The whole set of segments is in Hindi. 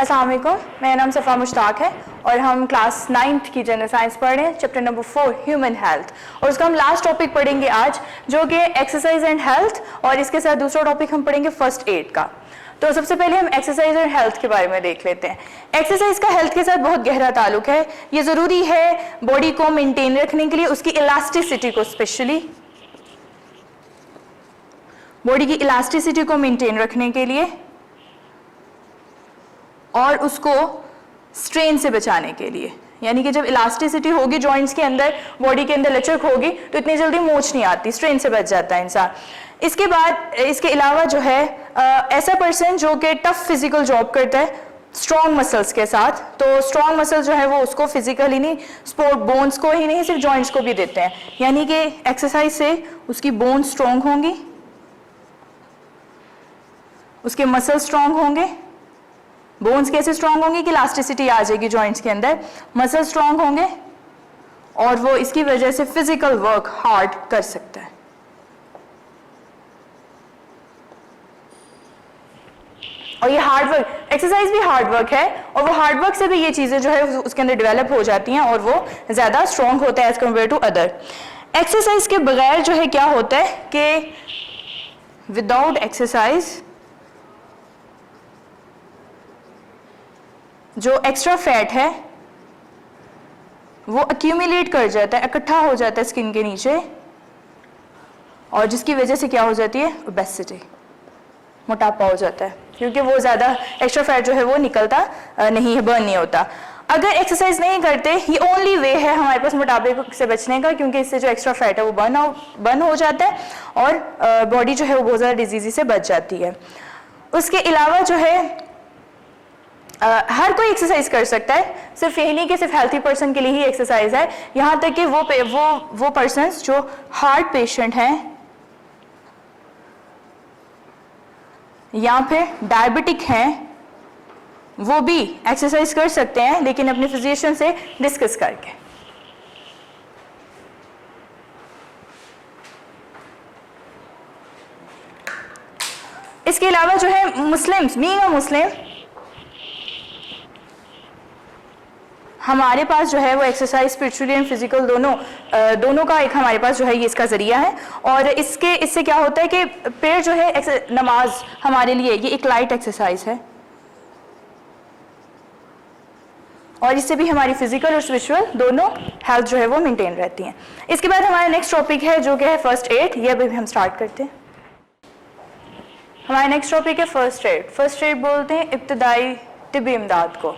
अस्सलाम वालेकुम, मेरा नाम सफ़ा मुश्ताक है और हम क्लास 9th की जनरल साइंस पढ़ रहे हैं, चैप्टर नंबर 4 ह्यूमन हेल्थ। और उसका हम लास्ट टॉपिक पढ़ेंगे आज, जो कि एक्सरसाइज एंड हेल्थ, और इसके साथ दूसरा टॉपिक हम पढ़ेंगे फर्स्ट एड का। तो सबसे पहले हम एक्सरसाइज और हेल्थ के बारे में देख लेते हैं। एक्सरसाइज का हेल्थ के साथ बहुत गहरा ताल्लुक है। ये ज़रूरी है बॉडी को मेंटेन रखने के लिए, उसकी इलास्टिसिटी को, स्पेशली बॉडी की इलास्टिसिटी को मेंटेन रखने के लिए और उसको स्ट्रेन से बचाने के लिए। यानी कि जब इलास्टिसिटी होगी जॉइंट्स के अंदर, बॉडी के अंदर लचक होगी, तो इतनी जल्दी मोच नहीं आती, स्ट्रेन से बच जाता है इंसान। इसके बाद इसके अलावा जो है ऐसा पर्सन जो कि टफ फिजिकल जॉब करता है स्ट्रॉन्ग मसल्स के साथ, तो स्ट्रॉन्ग मसल्स जो है वो उसको फिजिकली नहीं, स्पोर्ट बोन्स को ही नहीं, सिर्फ जॉइंट्स को भी देते हैं। यानी कि एक्सरसाइज से उसकी बोन्स स्ट्रॉन्ग होंगी, उसके मसल स्ट्रॉन्ग होंगे। बोन्स कैसे स्ट्रॉन्ग होंगे कि इलास्टिसिटी आ जाएगी जॉइंट्स के अंदर, मसल स्ट्रॉन्ग होंगे और वो इसकी वजह से फिजिकल वर्क हार्ड कर सकता है। और ये हार्ड वर्क, एक्सरसाइज भी हार्ड वर्क है, और वो हार्ड वर्क से भी ये चीजें जो है उसके अंदर डेवलप हो जाती हैं और वो ज्यादा स्ट्रॉन्ग होता है as compare to other. Exercise के बगैर जो है क्या होता है कि विदाउट एक्सरसाइज जो एक्स्ट्रा फैट है वो अक्यूमुलेट कर जाता है, इकट्ठा हो जाता है स्किन के नीचे, और जिसकी वजह से क्या हो जाती है, ओबेसिटी, मोटापा हो जाता है, क्योंकि वो ज़्यादा एक्स्ट्रा फैट जो है वो निकलता नहीं है, बर्न नहीं होता। अगर एक्सरसाइज नहीं करते, ये ओनली वे है हमारे पास मोटापे से बचने का, क्योंकि इससे जो एक्स्ट्रा फैट है वो बर्न हो जाता है और बॉडी जो है वो बहुत ज़्यादा डिजीज़ से बच जाती है। उसके अलावा जो है हर कोई एक्सरसाइज कर सकता है, सिर्फ यही नहीं कि सिर्फ हेल्थी पर्सन के लिए ही एक्सरसाइज है। यहाँ तक कि वो पर्सन्स जो हार्ट पेशेंट हैं या फिर डायबिटिक हैं, वो भी एक्सरसाइज कर सकते हैं, लेकिन अपने फिजिशियन से डिस्कस करके। इसके अलावा जो है मुस्लिम्स, बीइंग अ मुस्लिम, हमारे पास जो है वो एक्सरसाइज स्पिरिचुअली एंड फिजिकल दोनों का एक हमारे पास जो है ये इसका जरिया है। और इससे क्या होता है कि फिर जो है नमाज हमारे लिए ये एक लाइट एक्सरसाइज है, और इससे भी हमारी फिजिकल और स्पिरिचुअल दोनों हेल्थ जो है वो मेंटेन रहती हैं। इसके बाद हमारा नेक्स्ट टॉपिक है जो कि है फर्स्ट एड। ये अभी हम स्टार्ट करते हैं। हमारा नेक्स्ट टॉपिक है फर्स्ट एड। फर्स्ट एड बोलते हैं इब्तदाई तिब्बी इमदाद को।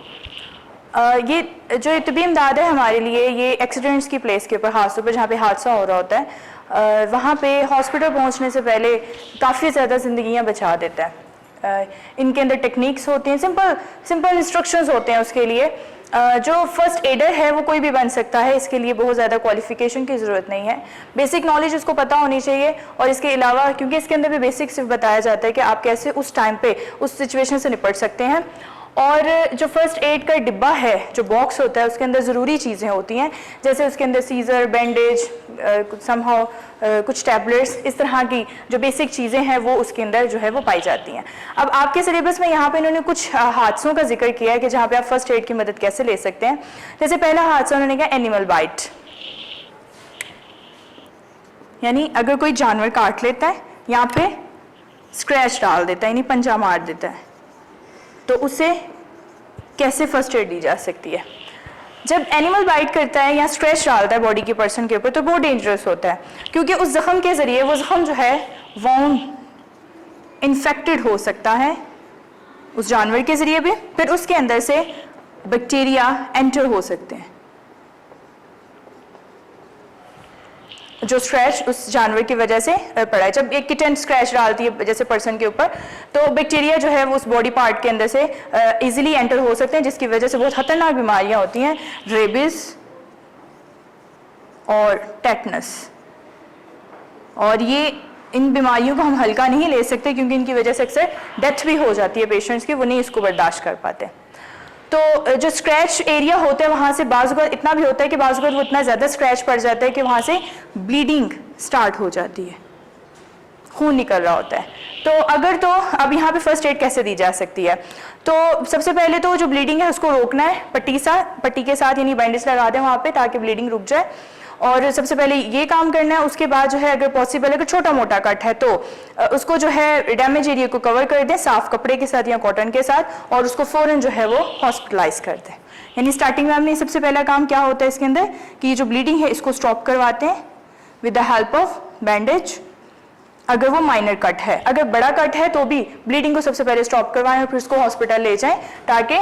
ये जो तिब्बी इमदाद है हमारे लिए, ये एक्सीडेंट्स की प्लेस के ऊपर, खासतौर पर जहाँ पे हादसा हो रहा होता है, वहाँ पे हॉस्पिटल पहुँचने से पहले काफ़ी ज़्यादा ज़िंदगियाँ बचा देता है। इनके अंदर टेक्निक्स होती हैं, सिंपल इंस्ट्रक्शंस होते हैं उसके लिए। जो फर्स्ट एडर है वो कोई भी बन सकता है, इसके लिए बहुत ज़्यादा क्वालिफिकेशन की ज़रूरत नहीं है, बेसिक नॉलेज उसको पता होनी चाहिए। और इसके अलावा क्योंकि इसके अंदर भी बेसिक सिर्फ बताया जाता है कि आप कैसे उस टाइम पे उस सिचुएशन से निपट सकते हैं। और जो फर्स्ट एड का डिब्बा है, जो बॉक्स होता है, उसके अंदर ज़रूरी चीज़ें होती हैं, जैसे उसके अंदर सीज़र, बैंडेज, समहाउ कुछ टैबलेट्स, इस तरह की जो बेसिक चीज़ें हैं वो उसके अंदर जो है वो पाई जाती हैं। अब आपके सिलेबस में यहाँ पे इन्होंने कुछ हादसों का जिक्र किया है कि जहाँ पे आप फर्स्ट एड की मदद कैसे ले सकते हैं। जैसे पहला हादसा उन्होंने कहा एनिमल बाइट, यानी अगर कोई जानवर काट लेता है, यहाँ पे स्क्रैच डाल देता है, यानी पंजा मार देता है, तो उसे कैसे फर्स्ट एड दी जा सकती है। जब एनिमल बाइट करता है या स्ट्रेच डालता है बॉडी के पर्सन के ऊपर, तो बहुत डेंजरस होता है, क्योंकि उस जख्म के जरिए वो जख्म जो है वाउंड इन्फेक्टेड हो सकता है उस जानवर के जरिए भी, फिर उसके अंदर से बैक्टीरिया एंटर हो सकते हैं। जो स्क्रैच उस जानवर की वजह से पड़ा है, जब एक किटन स्क्रैच डालती है जैसे पर्सन के ऊपर, तो बैक्टीरिया जो है वो उस बॉडी पार्ट के अंदर से इजीली एंटर हो सकते हैं, जिसकी वजह से बहुत खतरनाक बीमारियां होती हैं, रेबिस और टेटनस। और ये इन बीमारियों को हम हल्का नहीं ले सकते, क्योंकि इनकी वजह से अक्सर डेथ भी हो जाती है पेशेंट्स की, वो नहीं इसको बर्दाश्त कर पाते। तो जो स्क्रैच एरिया होता है वहाँ से बाज़ इतना भी होता है कि बाज़ वो इतना ज़्यादा स्क्रैच पड़ जाता है कि वहाँ से ब्लीडिंग स्टार्ट हो जाती है, खून निकल रहा होता है। तो अगर तो अब यहाँ पे फर्स्ट एड कैसे दी जा सकती है? तो सबसे पहले तो जो ब्लीडिंग है उसको रोकना है पट्टी के साथ, यानी बैंडेज लगा दें वहाँ पे ताकि ब्लीडिंग रुक जाए, और सबसे पहले ये काम करना है। उसके बाद जो है अगर पॉसिबल अगर छोटा मोटा कट है तो उसको जो है डैमेज एरिया को कवर कर दें साफ कपड़े के साथ या कॉटन के साथ, और उसको फ़ौरन जो है वो हॉस्पिटलाइज कर दें। यानी स्टार्टिंग में हमने सबसे पहला काम क्या होता है इसके अंदर कि ये जो ब्लीडिंग है इसको स्टॉप करवाते हैं with the help of bandage, अगर वो माइनर कट है। अगर बड़ा कट है तो भी ब्लीडिंग को सबसे पहले स्टॉप करवाएं और फिर उसको हॉस्पिटल ले जाएं ताकि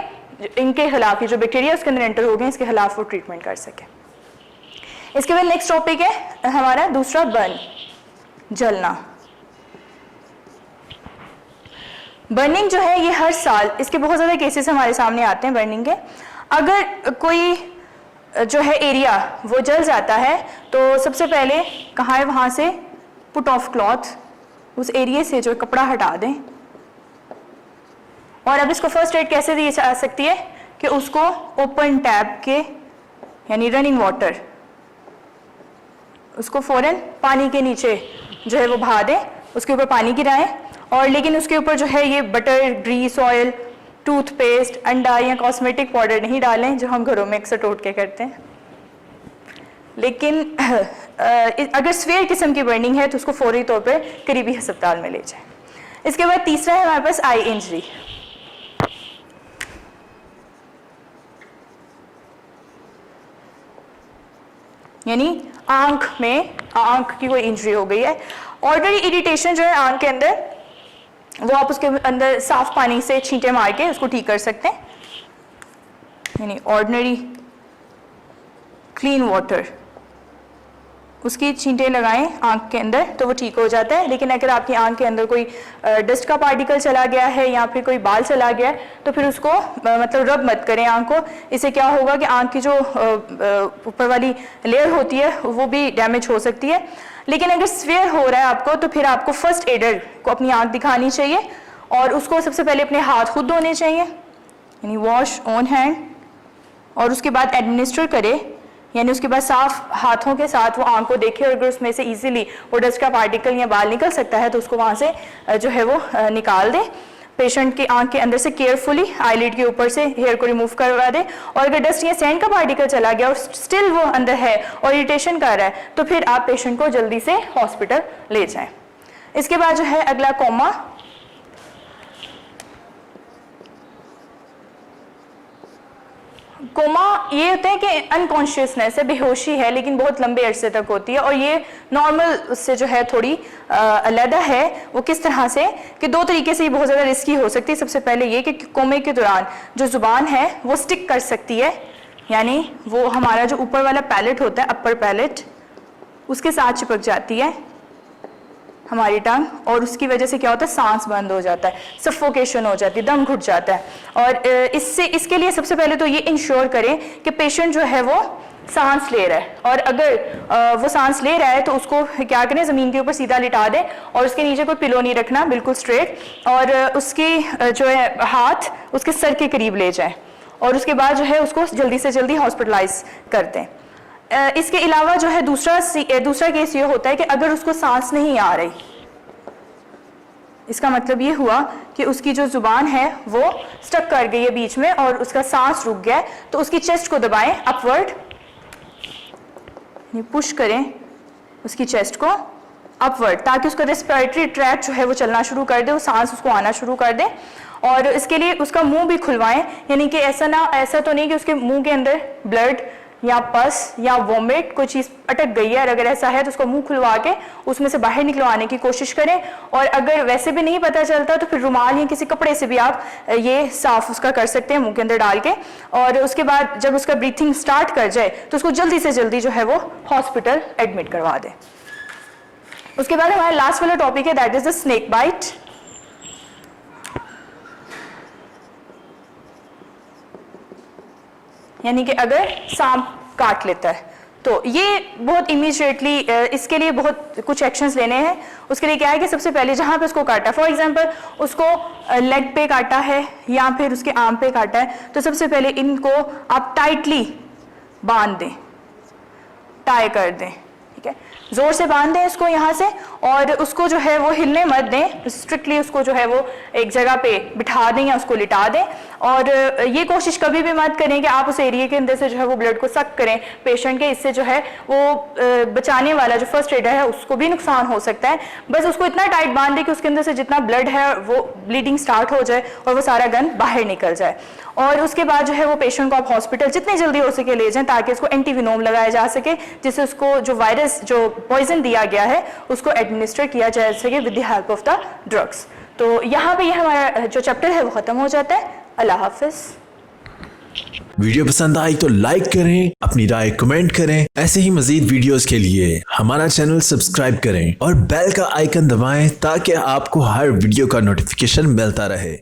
इनके खिलाफ ये जो बैक्टीरिया उसके अंदर एंटर हो गए इसके खिलाफ वो ट्रीटमेंट कर सके। इसके बाद नेक्स्ट टॉपिक है हमारा दूसरा, बर्न, जलना। बर्निंग जो है ये हर साल इसके बहुत ज़्यादा केसेस हमारे सामने आते हैं बर्निंग के। अगर कोई जो है एरिया वो जल जाता है तो सबसे पहले कहाँ है वहाँ से पुट ऑफ क्लॉथ, उस एरिया से जो कपड़ा हटा दें। और अब इसको फर्स्ट एड कैसे दी जा सकती है कि उसको ओपन टैप के यानी रनिंग वाटर उसको फ़ौरन पानी के नीचे जो है वो बहा दें, उसके ऊपर पानी गिराएं, और लेकिन उसके ऊपर जो है ये बटर, ग्रीस, ऑयल, टूथपेस्ट, अंडा या कॉस्मेटिक पाउडर नहीं डालें जो हम घरों में अक्सर टोटके करते हैं। लेकिन अगर स्फीयर किस्म की बर्निंग है तो उसको फौरी तौर पर करीबी अस्पताल में ले जाएं। इसके बाद तीसरा है हमारे पास आई इंजरी। यानी आंख की कोई इंजरी हो गई है। ऑर्डिनरी इरिटेशन जो है आंख के अंदर वो आप उसके अंदर साफ पानी से छींटे मार के उसको ठीक कर सकते हैं, यानी ऑर्डिनरी क्लीन वाटर उसकी छींटे लगाएं आंख के अंदर तो वो ठीक हो जाता है। लेकिन अगर आपकी आंख के अंदर कोई डस्ट का पार्टिकल चला गया है या फिर कोई बाल चला गया है तो फिर उसको मतलब रब मत करें आंख को। इससे क्या होगा कि आंख की जो ऊपर वाली लेयर होती है वो भी डैमेज हो सकती है। लेकिन अगर स्फीयर हो रहा है आपको तो फिर आपको फर्स्ट एडर को अपनी आंख दिखानी चाहिए और उसको सबसे पहले अपने हाथ खुद धोने चाहिए, यानी वॉश ऑन हैंड, और उसके बाद एडमिनिस्टर करे, यानी उसके बाद साफ हाथों के साथ वो आंख को देखे, और अगर उसमें से इजीली वो डस्ट का पार्टिकल या बाल निकल सकता है तो उसको वहाँ से जो है वो निकाल दे। पेशेंट की आंख के अंदर से केयरफुली आईलिड के ऊपर से हेयर को रिमूव करवा दे, और अगर डस्ट या सैंड का पार्टिकल चला गया और स्टिल वो अंदर है और इरिटेशन कर रहा है तो फिर आप पेशेंट को जल्दी से हॉस्पिटल ले जाएं। इसके बाद जो है अगला कोमा। कोमा ये होता है कि अनकॉन्शियसनेस है, बेहोशी है, लेकिन बहुत लंबे अरसे तक होती है, और ये नॉर्मल उससे जो है थोड़ी अलग है। वो किस तरह से कि दो तरीके से ये बहुत ज़्यादा रिस्की हो सकती है। सबसे पहले ये कि कोमे के दौरान जो ज़ुबान है वो स्टिक कर सकती है, यानी वो हमारा जो ऊपर वाला पैलेट होता है अपर पैलेट उसके साथ चिपक जाती है हमारी टंग, और उसकी वजह से क्या होता है सांस बंद हो जाता है, सफोकेशन हो जाती है, दम घुट जाता है। और इसके लिए सबसे पहले तो ये इंश्योर करें कि पेशेंट जो है वो सांस ले रहा है, और अगर वो सांस ले रहा है तो उसको क्या करें ज़मीन के ऊपर सीधा लिटा दें और उसके नीचे कोई पिलो नहीं रखना, बिल्कुल स्ट्रेट, और उसकी जो है हाथ उसके सर के करीब ले जाए, और उसके बाद जो है उसको जल्दी से जल्दी हॉस्पिटलाइज कर दें। इसके अलावा जो है दूसरा केस ये होता है कि अगर उसको सांस नहीं आ रही, इसका मतलब ये हुआ कि उसकी जो जुबान है वो स्टक कर गई है बीच में और उसका सांस रुक गया है, तो उसकी चेस्ट को दबाएं अपवर्ड, पुश करें उसकी चेस्ट को अपवर्ड ताकि उसका रेस्पिरेटरी ट्रैक्ट जो है वो चलना शुरू कर दे, वो सांस उसको आना शुरू कर दे। और इसके लिए उसका मुंह भी खुलवाएं, यानी कि ऐसा तो नहीं कि उसके मुंह के अंदर ब्लड या पस या वोमिट कोई चीज़ अटक गई है, और अगर ऐसा है तो उसको मुंह खुलवा के उसमें से बाहर निकलवाने की कोशिश करें। और अगर वैसे भी नहीं पता चलता तो फिर रुमाल या किसी कपड़े से भी आप ये साफ उसका कर सकते हैं मुंह के अंदर डाल के, और उसके बाद जब उसका ब्रीथिंग स्टार्ट कर जाए तो उसको जल्दी से जल्दी जो है वो हॉस्पिटल एडमिट करवा दें। उसके बाद हमारा लास्ट वाला टॉपिक है, that is the snake bite. यानी कि अगर सांप काट लेता है तो ये बहुत इमीडिएटली इसके लिए बहुत कुछ एक्शंस लेने हैं। उसके लिए क्या है कि सबसे पहले जहाँ पे उसको काटा, फॉर एग्जांपल उसको लेग पे काटा है या फिर उसके आर्म पे काटा है, तो सबसे पहले इनको आप टाइटली बांध दें, टाई कर दें, ठीक है। ज़ोर से बांध दें इसको यहाँ से, और उसको जो है वो हिलने मत दें, स्ट्रिक्टली उसको जो है वो एक जगह पे बिठा दें या उसको लिटा दें। और ये कोशिश कभी भी मत करें कि आप उस एरिया के अंदर से जो है वो ब्लड को सक करें पेशेंट के, इससे जो है वो बचाने वाला जो फर्स्ट एडर है उसको भी नुकसान हो सकता है। बस उसको इतना टाइट बांध दें कि उसके अंदर से जितना ब्लड है वो ब्लीडिंग स्टार्ट हो जाए और वो सारा गन बाहर निकल जाए। और उसके बाद जो है वो पेशेंट को आप हॉस्पिटल जितनी जल्दी हो सके ले जाएं ताकि उसको एंटीविनोम लगाया जा सके, जिससे उसको जो वायरस जो पॉइजन दिया गया है उसको एडमिनिस्टर किया जा सके with the help of the drugs. तो यहाँ पे ये हमारा जो चैप्टर है वो खत्म हो जाता है। अल्लाह हाफिज। वीडियो पसंद आई तो लाइक करें, अपनी राय कमेंट करें। ऐसे ही मजीद वीडियोस के लिए हमारा चैनल सब्सक्राइब करें और बेल का आइकन दबाएं ताकि आपको हर वीडियो का नोटिफिकेशन मिलता रहे।